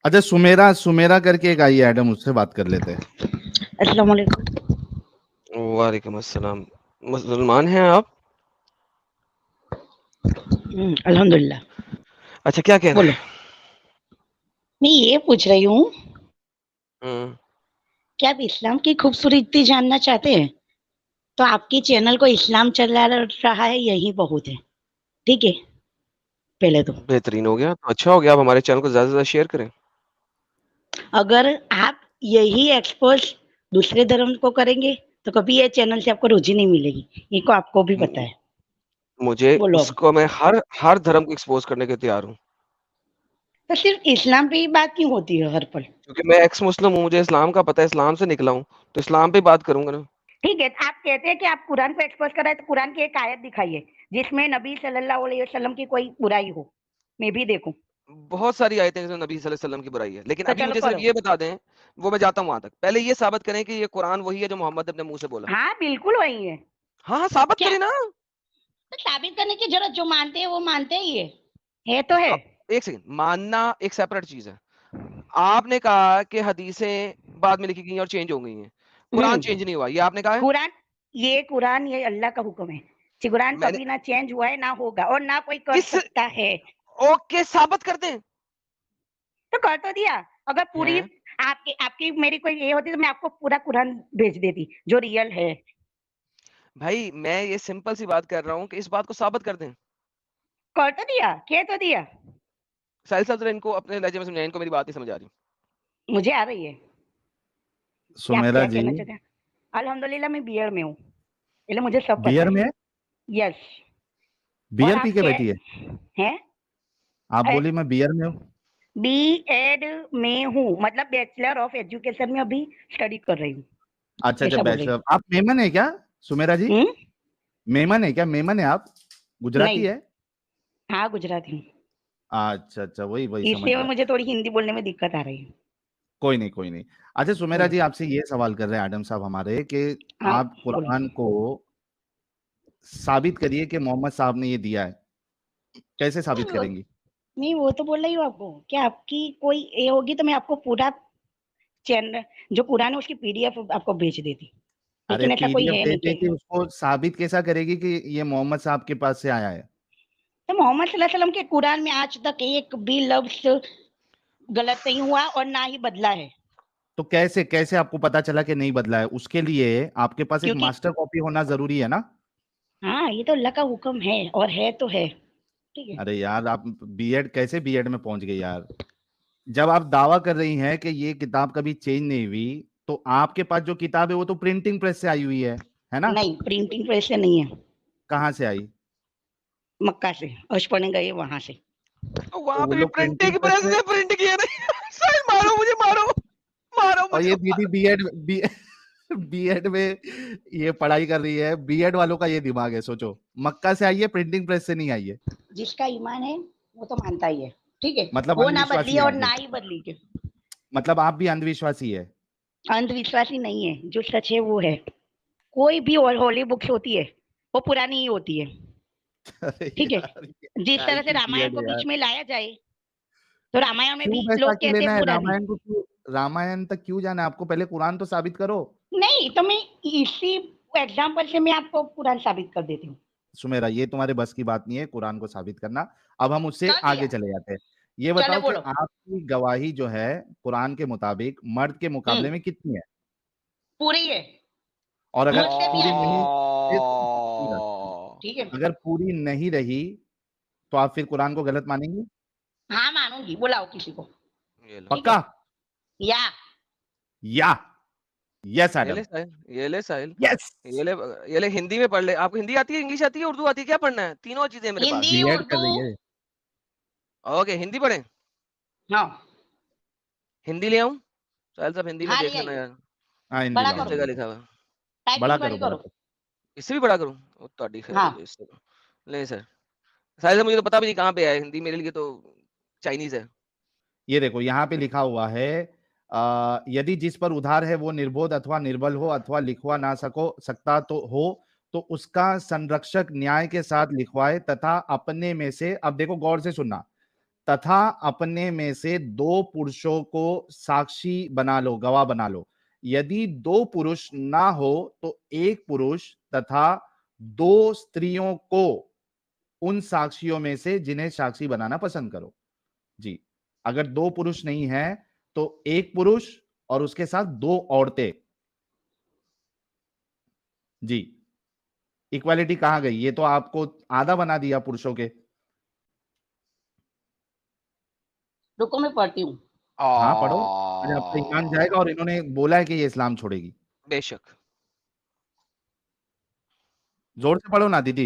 अच्छा, सुमेरा सुमेरा करके एक आई है एडम, उससे बात कर लेते हैं। अस्सलाम वालेकुम। वालेकुम अस्सलाम। मुसलमान हैं आप? अल्हम्दुलिल्लाह। अच्छा, क्या कहना बोलो। है? मैं ये पूछ रही हूँ हम्म, कि आप इस्लाम की खूबसूरती जानना चाहते हैं तो आपकी चैनल को इस्लाम चला रहा है यही बहुत है। ठीक है, पहले तो बेहतरीन हो गया, तो अच्छा हो गया। आप हमारे चैनल को ज़्यादा से ज़्यादा शेयर करें। अगर आप यही एक्सपोज दूसरे धर्म को करेंगे तो कभी ये चैनल से आपको रोजी नहीं मिलेगी, ये को आपको भी पता मु- है। मुझे बोलो अब। उसको मैं हर धर्म को एक्सपोज करने के तैयार हूँ, तो सिर्फ इस्लाम पे ही बात क्यों होती है हर पल? क्योंकि मैं एक्स मुस्लिम हूँ, मुझे इस्लाम का पता है, इस्लाम से निकला हूँ, तो इस्लाम पे बात करूंगा ना। ठीक है, आप कहते हैं कि आप कुरान को एक्सपोज कर रहे हैं तो कुरान की एक आयत दिखाइए जिसमें नबी सल्लल्लाहु अलैहि वसल्लम की कोई बुराई हो, मैं भी देखूं। बहुत सारी आयतें हैं जिसमें नबी सल्लल्लाहु अलैहि वसल्लम की बुराई है, लेकिन तो अभी चलो मुझे सिर्फ करो। ये बता दें। वो मैं जाता हूँ वहां तक, पहले ये साबित करें कि ये कुरान वही है जो मोहम्मद ने अपने मुंह से बोला। हाँ बिल्कुल वही है। हाँ हाँ, साबित क्या? करें ना। तो साबित करने की जरूरत, जो मानते हैं वो मानते ही है तो है। अब एक सेकंड, मानना एक सेपरेट चीज है। आपने कहा कि हदीसें बाद में लिखी गई हैं और चेंज हो गई हैं, कुरान चेंज हम्म। नहीं हुआ, ये आपने कहा है। कुरान ये अल्लाह का हुक्म है। कुरान मैंने कभी ना चेंज हुआ है, ना होगा और ना कोई कर किस सकता है। ओके, साबित कर दें। तो कर तो दिया। अगर पूरी हैं? आपकी आपकी मेरी कोई ये होती तो मैं आपको पूरा कुरान भेज देती जो रियल है। भाई मैं ये सिंपल सी बात कर रहा हूँ कि इस बात को साबित कर दें। कर तो दिया, कह तो दिया। साहिल साहब जरा इनको अपने लहजे में समझाएं, इनको मेरी बात नहीं समझ आ रही। मुझे आ रही है कि आप सुमेरा क्या जी कहना चाहते हैं। अल्हम्दुलिल्लाह मैं बीएड में हूँ, इसलिए मुझे सब पता बियर है। में है? यस। और बियर पी आप के क्या बैठी है? हैं? आप बोली मैं बियर में हूँ। बीएड में हूँ, मतलब बैचलर ऑफ एजुकेशन में अभी स्टडी कर रही हूँ, अच्छा अच्छा, ऐसा बोल रही बैचलर। आप मेमन है क्या, सुमेरा जी? हूँ। मेमन है क्या, मेमन है आप? गुजराती नहीं। है? हाँ गुजराती हूँ, अच्छा अच्छा, वही वही समझ इसलिए गया। मुझे थोड़ी हिंदी बोलने में दिक्कत आ रही है। कोई नहीं कोई नहीं। अच्छा सुमेरा बोलो। जी, आपसे ये सवाल कर रहे हैं एडम साहब हमारे कि हाँ आप बोलो। कुरान को साबित करिए कि मोहम्मद साहब ने ये दिया है। कैसे साबित नहीं वो करेंगी? नहीं, वो तो बोल रही हूँ आपको कि आपकी कोई ये होगी तो मैं आपको पूरा चैनल जो कुरान है उसकी पीडीएफ आपको भेज देती, अरे लेकिन ऐसा कोई पीडीएफ है दे नहीं दे कि। के उसको साबित कैसा करेगी कि ये मोहम्मद साहब के पास से आया है? तो मोहम्मद सल्लल्लाहु अलैहि वसल्लम के कुरान में आज तक एक भी लफ्ज गलत नहीं हुआ और ना ही बदला है। तो कैसे कैसे आपको पता चला कि नहीं बदला है? उसके लिए आपके पास एक क्योंकि मास्टर कॉपी होना जरूरी है ना? हाँ ये तो अल्लाह का हुक्म है और है तो है। ठीक है। अरे यार, आप बीएड कैसे बीएड में पहुंच गए यार? जब आप दावा कर रही हैं कि ये किताब कभी चेंज नहीं हुई, तो आपके पास जो किताब है वो तो प्रिंटिंग प्रेस से आई हुई है ना? नहीं, प्रिंटिंग प्रेस से नहीं है, कहाँ से आई? मक्का से अशपने गए वहां से। तो तो वहां वो पे भी लोग प्रिंटिंग प्रिंटिंग प्रेस प्रेस में। ने प्रिंट किया नहीं। साहिल मारो मुझे, मारो मारो और मुझे, ये दीदी मारो। बीएड बीएड में ये पढ़ाई कर रही है, बीएड वालों का ये दिमाग है, सोचो। मक्का से आई है, प्रिंटिंग प्रेस से नहीं आई है। जिसका ईमान है वो तो मानता ही है। ठीक है। मतलब वो ना बदली अंधविश्वासी है है और आप ना भी? ही बदली के। मतलब आप भी अंधविश्वासी है? अंधविश्वासी नहीं है, जो सच है वो है। कोई भी होली बुक्स होती है वो पुरानी ही होती है। अरे ठीक है। यार, ये जिस काय तरह से की रामायण बीएड को है यार। बीच में लाया जाए तो रामायण में क्यों भी वैसा लोग क्यों कहते लेना हैं है पुरानी। रामायण को, क्यों रामायण तक क्यों जाना है आपको? पहले कुरान तो साबित करो। नहीं तो मैं इसी एग्जाम्पल से मैं आपको पुराण साबित कर देती हूँ। सुमेरा, ये तुम्हारे बस की बात नहीं है कुरान को साबित करना। अब हम उससे कर आगे दिया। चले जाते हैं। ये चलो बताओ कि बोलो। आपकी गवाही जो है कुरान के मुताबिक मर्द के मुकाबले हम्म। में कितनी है? पूरी है। और अगर मुझसे भी पूरी नहीं, अच्छी। फिर पूरा, ठीक है। अगर पूरी नहीं रही तो आप फिर कुरान को गलत मानेंगी? हाँ मानूंगी, बुलाओ किसी को। ये लो, ठीक है। पक्का? या या? यस ये ले एडम। साहिल, ये ले साहिल, यस। ये ले, ये ले हिंदी में पढ़ ले। आपको हिंदी आती है, इंग्लिश आती है, उर्दू आती है, क्या पढ़ना है? तीनों चीजें हैं मेरे हिंदी पास। बीएड कर उर्दू। रही है। ओके, हिंदी पढ़ें? हाँ। हिंदी ले आऊं? साहिल साहब हिंदी में हाँ ले देख लेना आइए। यार, हाँ, हिंदी बड़ा लाओ किस करो, जगह हिंदी। लिखा हुआ है। बड़ा टाइपिंग करो बड़ी बड़ा करो। करो। इससे भी बड़ा करूं? ओ ताड़ी खैर हो हाँ। जाए इससे तो। ले सर, साहिल साहब मुझे तो पता भी नहीं कहाँ पे है, हिंदी मेरे लिए तो चाइनीज है। ये देखो यहाँ पे लिखा हुआ है, यदि जिस पर उधार है वो निर्बोध अथवा निर्बल हो अथवा लिखवा ना सकता तो हो, तो उसका संरक्षक न्याय के साथ लिखवाए तथा अपने में से, अब देखो गौर से सुनना, तथा अपने में से 2 पुरुषों को साक्षी बना लो, गवाह बना लो। यदि 2 पुरुष ना हो तो 1 पुरुष तथा 2 स्त्रियों को उन साक्षियों में से जिन्हें साक्षी बनाना पसंद करो। जी, अगर 2 पुरुष नहीं है तो 1 पुरुष और उसके साथ 2 औरतें। जी, इक्वालिटी कहां गई? ये तो आपको आधा बना दिया पुरुषों के। रुको मैं पढ़ती हूँ। हाँ, पढ़ो। अरे आपका ईमान जाएगा और इन्होंने बोला है कि ये इस्लाम छोड़ेगी। बेशक। जोर से पढ़ो ना दीदी।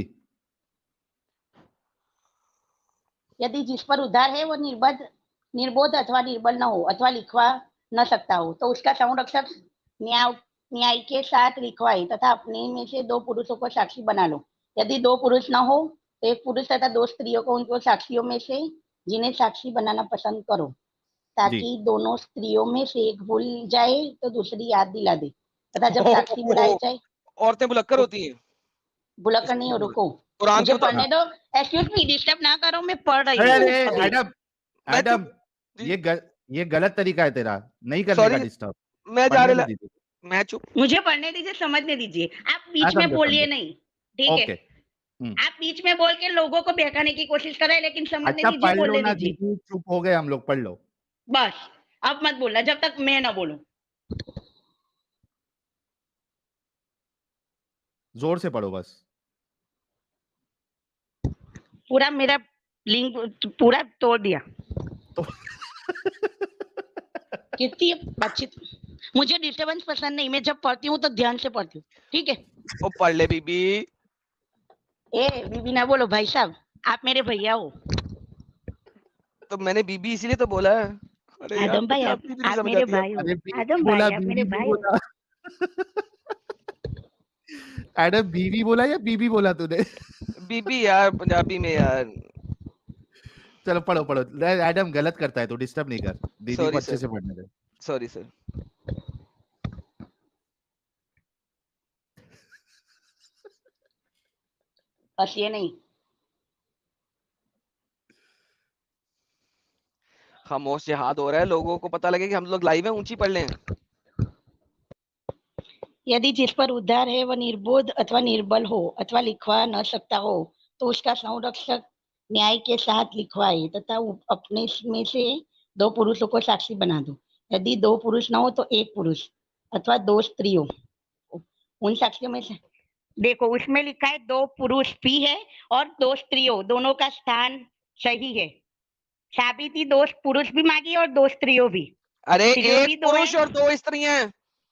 यदि जिस पर उधार है वो निर्बोध अथवा निर्बल न हो अथवा लिखवा न सकता हो तो उसका संरक्षक न्याय के साथ लिखवाए तथा अपने में से 2 पुरुषों को साक्षी बना लो। यदि 2 पुरुष न हो तो 1 पुरुष तथा 2 स्त्रियों को उनको साक्षियों में से जिन्हें साक्षी बनाना पसंद करो, ताकि दोनों स्त्रियों में से एक भूल जाए तो दूसरी याद दिला दे तथा जब साक्षी बुलाए जाए। औरतें बुलक्कर होती हैं। बुलक्कर नहीं हो, रुको कुरान मुझे के पढ़ने दो। एक्सक्यूज मी, डिस्टर्ब ना करो, मैं पढ़ रही अरे हूँ। एडम, एडम, ये गलत तरीका है तेरा, नहीं करने का डिस्टर्ब। मैं जा पढ़ने रहा दो दीदी। मैं चुप, मुझे पढ़ने दीजिए, समझने दीजिए। आप बीच में समझो, बोलिए समझो। नहीं, ठीक है? आप बीच में बोल के लोगों को बहकाने की कोशिश कर रहे हैं, लेकिन समझने अच्छा दीजिए, पढ़ लो बोलने ना दीजिए। दीदी, चुप हो गए हम लोग, पढ़ लो। बस अब मत बोलना जब तक मैं ना बोलूं। जोर से पढ़ो बस। पूरा मेरा लिंक पूरा तोड़ दिया तो कितनी बातचीत। मुझे डिस्टर्बेंस पसंद नहीं, मैं जब पढ़ती हूँ तो ध्यान से पढ़ती हूँ, ठीक है? ओ पढ़ ले बीबी। ए बीबी ना बोलो भाई साहब, आप मेरे भैया हो। तो मैंने बीबी इसीलिए तो बोला है। अरे यार आदम भाई, आप मेरे भाई हो। आदम भाई, आप मेरे भाई हो। एडम बीवी बोला या बीबी बोला तूने? बीबी यार, पंजाबी में यार। चलो पढ़ो पढ़ो। एडम गलत करता है तो डिस्टर्ब नहीं कर, दीदी को अच्छे से पढ़ने दे। Sorry sir. बस ये नहीं, खामोश जिहाद हो रहा है, लोगों को पता लगे कि हम लोग लाइव हैं। ऊंची पढ़ लें। यदि जिस पर उधार है वह निर्बोध अथवा निर्बल हो अथवा लिखवा न सकता हो तो उसका संरक्षक न्याय के साथ लिखवाए तथा अपने में से 2 पुरुषों को साक्षी बना दो। यदि 2 पुरुष न हो तो 1 पुरुष अथवा 2 स्त्रियों उन साक्षियों में से। देखो उसमें लिखा है 2 पुरुष भी है और 2 स्त्रियों, दोनों का स्थान सही है। साबिती 2 पुरुष भी मांगी और 2 स्त्रियों भी। अरे 1 पुरुष और 2 स्त्रियां।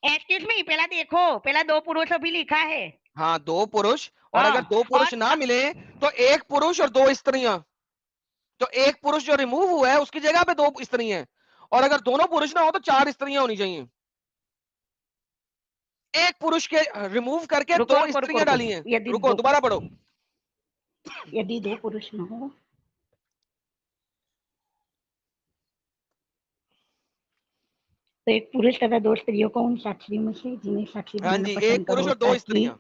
एक्सक्यूज मी, पहला देखो, पहला 2 पुरुषों भी लिखा है। हाँ 2 पुरुष और अगर 2 पुरुष ना मिले तो 1 पुरुष और 2 स्त्रियां। तो 1 पुरुष जो रिमूव हुआ है उसकी जगह पे 2 स्त्रियां, और अगर दोनों पुरुष ना हो तो 4 स्त्रियां होनी चाहिए। 1 पुरुष के रिमूव करके 2 स्त्रियां डाली हैं। रुको दोबारा पढ़ो। यदि 2 पुरुष न हो तो 1 पुरुष तथा 2 स्त्रियों को उन साक्षियों में से जिन्हें साक्षी बनाना पसंद करो। 1 पुरुष और 2 स्त्रियां।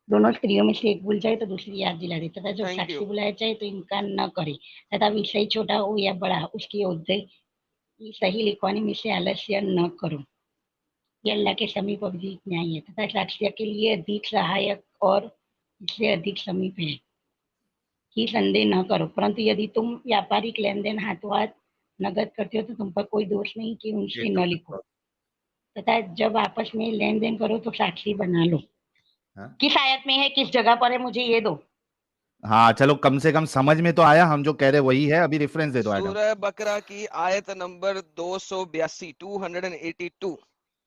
दोनों स्त्रियों में से एक भूल जाए तो दूसरी याद दिला दे तथा जब साक्षी बुलाया जाए तो इनकार न करे तथा विषय छोटा हो या बड़ा उसकी उद्देश्य सही लिखवाने में से आलस्य न करो। ये अल्लाह के समीप अधिक न्याय है तथा साक्ष्य के लिए अधिक सहायक और इससे अधिक समीप है कि संदेह न करो। परंतु यदि तुम व्यापारिक लेन देन हाथों हाथ नगद करते हो तो तुम पर कोई दोष नहीं कि उनसे न लिखो तथा जब आपस में लेन देन करो तो साक्षी बना लो। किस आयत में है, किस जगह पर है, मुझे ये दो। हाँ चलो कम से कम समझ में तो आया, हम जो कह रहे वही है। अभी रेफरेंस दे दो। सूरह बकरा की आयत नंबर 282 282।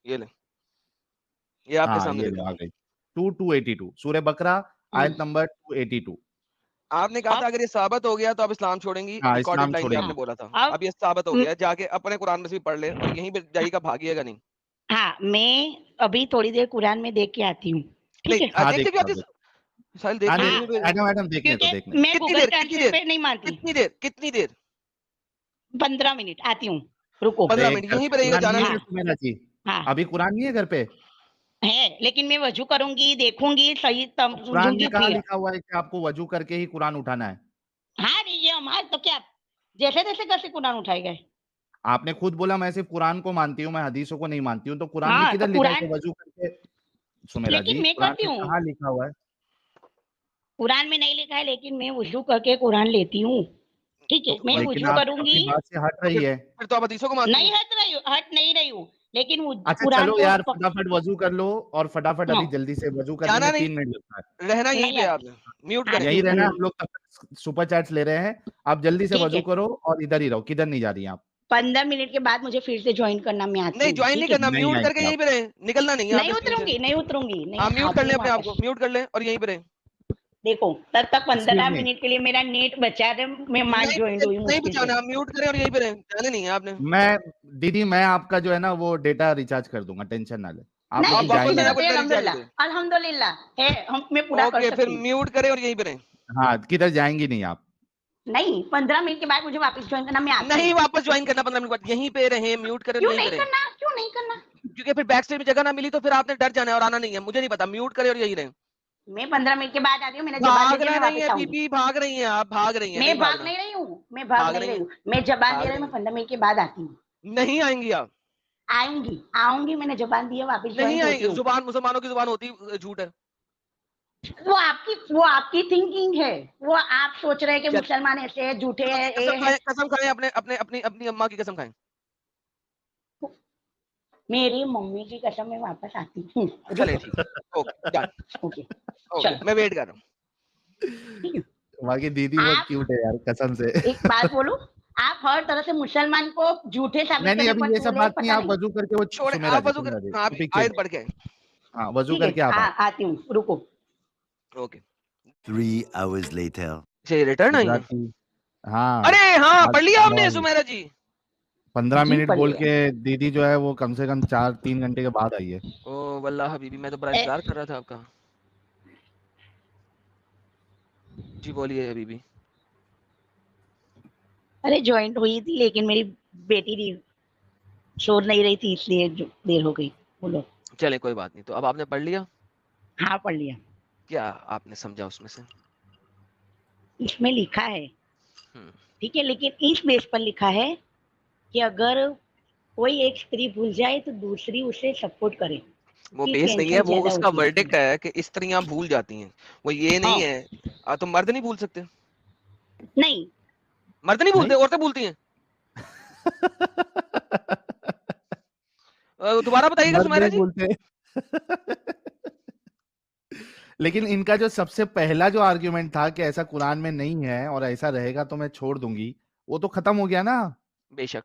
ये ले, ये आपके सामने ये आ गई 282 सूरह बकरा आयत नंबर 282। आपने कहा था अगर ये साबित हो गया तो आप इस्लाम छोड़ेंगी। रिकॉर्डेड लाइन आपने बोला था। अब ये साबित हो गया, जाके अपने कुरान में से भी पढ़ ले और यहीं पे जाइएगा, भागिएगा नहीं। हाँ मैं अभी थोड़ी देर कुरान में देख के आती हूँ, ठीक है? हाँ, देख के साहिल देख ले। मैडम देखने तो देखने। मैं गूगल ट्रांसलेट पे नहीं मानती। कितनी देर? 15 मिनट आती हूँ, रुको। 15 मिनट यहीं पे रहेगा, जाना नहीं। हाँ अभी कुरान नहीं है घर पे? है, लेकिन मैं वजू करूंगी, देखूंगी, सही कुरान में कहाँ लिखा हुआ है कि आपको वजू करके ही कुरान उठाना है? हाँ ये हमारे तो क्या जैसे तैसे कैसे कुरान उठाए गए? आपने खुद बोला मैं सिर्फ कुरान को मानती हूँ, मैं हदीसों को नहीं मानती हूँ, तो कुरान में हाँ, किधर तो लिखा है कि कुरान, वजू करके? सुमेरा लेकिन जी, मैं कुरान करती में हूँ। कहाँ लिखा हुआ है? कुरान में नहीं लिखा है, लेकिन मैं वुजू करके कुरान लेती हूँ। ठीक है, तो मैं लेकिन वुजू आप करूंगी। अपनी बात से हट रही है। फिर तो आप हदीसों को मानती नहीं हैं। हट नहीं रही हूँ, लेकिन अच्छा कुरान चलो को यार, फटाफट वजू कर लो, और फटाफट हाँ, अभी जल्दी से वजू करने जाना में नहीं, 3 मिनट लगता है। रहना यहीं नहीं पे आती, आपने, म्यूट आती करें। यहीं हूँ रहना है, करने। हम लोग तब तक सुपर चैट्स ले रहे हैं। आप जल्दी से ठीक वजू है, करो और इधर ही रहो, किधर नहीं जा रही हैं आप? 15 मिनट के बाद मुझे फिर से ज्वाइन करना, मैं आती नहीं हूँ। ज्वाइन नहीं ठीक है, करना, नहीं म्यूट करके आएंगे आप। यहीं पे रहे, निकलना नहीं है नहीं आपने स्क्रीन से। उतरूंगी, नहीं उतरूंगी, हाँ नहीं म्यूट कर आती ले हूँ अपने आप वापस। को, म्यूट कर ले और यहीं पे रहे। देखो, तब तक एक्सक्यूज 15 मी। मिनट के लिए मेरा नेट बचा रहे, मैं मान नहीं ज्वाइन हुई नहीं मुश्किल से। बचाना, आप म्यूट करें और यहीं पे रहे, जाने नहीं है आपने। मैं दीदी, मैं आपका जो है ना वो डेटा रिचार्ज कर दूंगा, टेंशन ना ले। आप तो आप नहीं, लेकिन वापस जाएंगे आ मेरा जाओ, नहीं। तो डेटा रिचार्ज अल्हम्दुलिल्लाह, पे। अल्हम्दुलिल्लाह है, मैं पूरा कर ओके फिर सकती हूँ। म्यूट करें और यहीं पे रहे। हाँ, किधर जाएंगी नहीं आप? नहीं, 15 मिनट के बाद मुझे वापस ज्वाइन करना, मैं आती नहीं हूँ। वापस ज्वाइन करना 15 मिनट बाद, यहीं पे रहे, म्यूट करें और क्यों यहीं पे नहीं रहे। करना, क्यों नहीं करना? क्योंकि फिर बैक स्टेज में जगह ना मिली तो फिर आपने डर जाना है और आना नहीं है, मुझे नहीं पता, म्यूट करें और यहीं रहे। मैं 15 मिनट के बाद आती हूँ, मेरा जवाब दीजिए, भागना मैं नहीं है वापस आऊंगी। बीबी, भाग रही हैं आप, भाग रही हैं, मैं नहीं भाग भागना। नहीं रही हूँ, मैं भाग भाग नहीं रही रही हैं, हूँ, मैं जबान दे भाग रही हूँ, रही मैं हैं। 15 मिनट के बाद आती हूँ। नहीं आएंगी आप, आऊंगी, आऊंगी, मैंने जबान दी है, वापस नहीं ज्वाइन होती आएंगी, हूँ। जुबान मुसलमानों की जुबान होती झूठ है। वो आपकी थिंकिंग है। वो आप सोच रहे हैं कि चल मुसलमान ऐसे हैं, झूठे हैं, ये कसम है। खाएं, कसम खाएं, अपने अपने अपनी अपनी अम्मा की कसम खाएं। मेरी मम्मी की कसम, मैं वापस आती हूँ। चले रुको। ठीक है, ओके डन, ओके, ओके चलो, मैं वेट कर रहा हूँ। ठीक है। बाकी दीदी बहुत आप, क्यूट है यार, कसम से। एक बात बोलूं, आप हर तरह से मुसलमान को झूठे साबित नहीं नहीं, करने अभी पर ये सब तुले, बात नहीं, पता आप नहीं। वजू करके वो, छोड़ सुमेरा आप जी, वजू कर, सुमेरा जी, हाँ पीछे। आयत पढ़ के। हाँ, वजू ठीक है, करके आप आओ। आती हूँ, रुको। Okay 3 hours later. चलिए रिटर्न आई है। गुजराती। हाँ। अरे हाँ आज पढ़ लिया आपने 9 बजे सुमेरा जी। 15 जी मिनट पढ़ बोल लिया। के दीदी जो है वो कम से कम 4-3 घंटे के बाद आई है। ओ वल्लाह हबीबी, मैं तो बड़ा ए, इंतजार कर रहा था आपका। जी बोलिए हबीबी। अरे ज्वाइंट हुई थी, लेकिन मेरी बेटी शोर नहीं रही थी, इसलिए देर हो गई। बोलो। चले कोई बात नहीं, तो अब आपने पढ़ लिया, हाँ, पढ़ लिया। क्या आपने समझा उसमें से? इसमें लिखा है, हम्म, ठीक है, लेकिन इस बेस पर लिखा है कि अगर कोई एक स्त्री भूल जाए तो दूसरी उसे सपोर्ट करे, वो कि बेस नहीं है, टेंशन वो ज्यादा उसका होती है वर्डिक्ट इसमें। है कि स्त्रियां भूल जाती हैं, वो ये नहीं हाँ, है। तो मर्द नहीं भूल सकते? नहीं, मर्द नहीं भूलते, नहीं। औरतें भूलती हैं। दोबारा बताइएगा मर्द सुमेरा नहीं जी। बोलते। लेकिन इनका जो सबसे पहला जो आर्ग्यूमेंट था कि ऐसा कुरान में नहीं है और ऐसा रहेगा तो मैं छोड़ दूंगी, वो तो खत्म हो गया ना बेशक।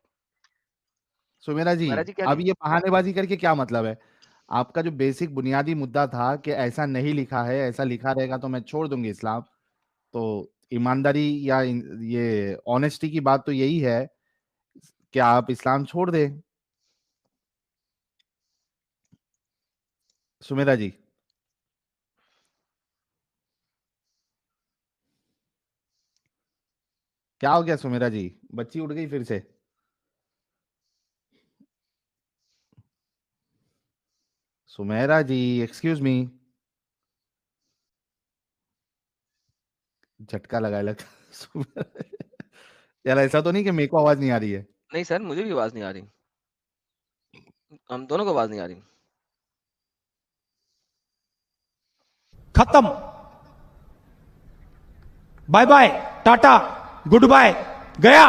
सुमेरा जी। सुमेरा जी क्या अब कहें? ये बहानेबाजी करके क्या मतलब है? आपका जो बेसिक बुनियादी मुद्दा था कि ऐसा नहीं लिखा है, ऐसा लिखा रहेगा तो मैं छोड़ दूंगी इस्लाम, तो ईमानदारी या ये ऑनेस्टी की बात तो यही है कि आप इस्लाम छोड़ दें, सुमेरा जी। क्या हो गया सुमेरा जी? बच्ची उठ गई फिर से? सुमेरा जी, एक्सक्यूज मी। झटका लगाए लगता। यार ऐसा तो नहीं कि मेरे को आवाज नहीं आ रही है? नहीं सर मुझे भी आवाज नहीं आ रही, हम दोनों को आवाज नहीं आ रही। खत्म, bye bye, tata, goodbye, गया।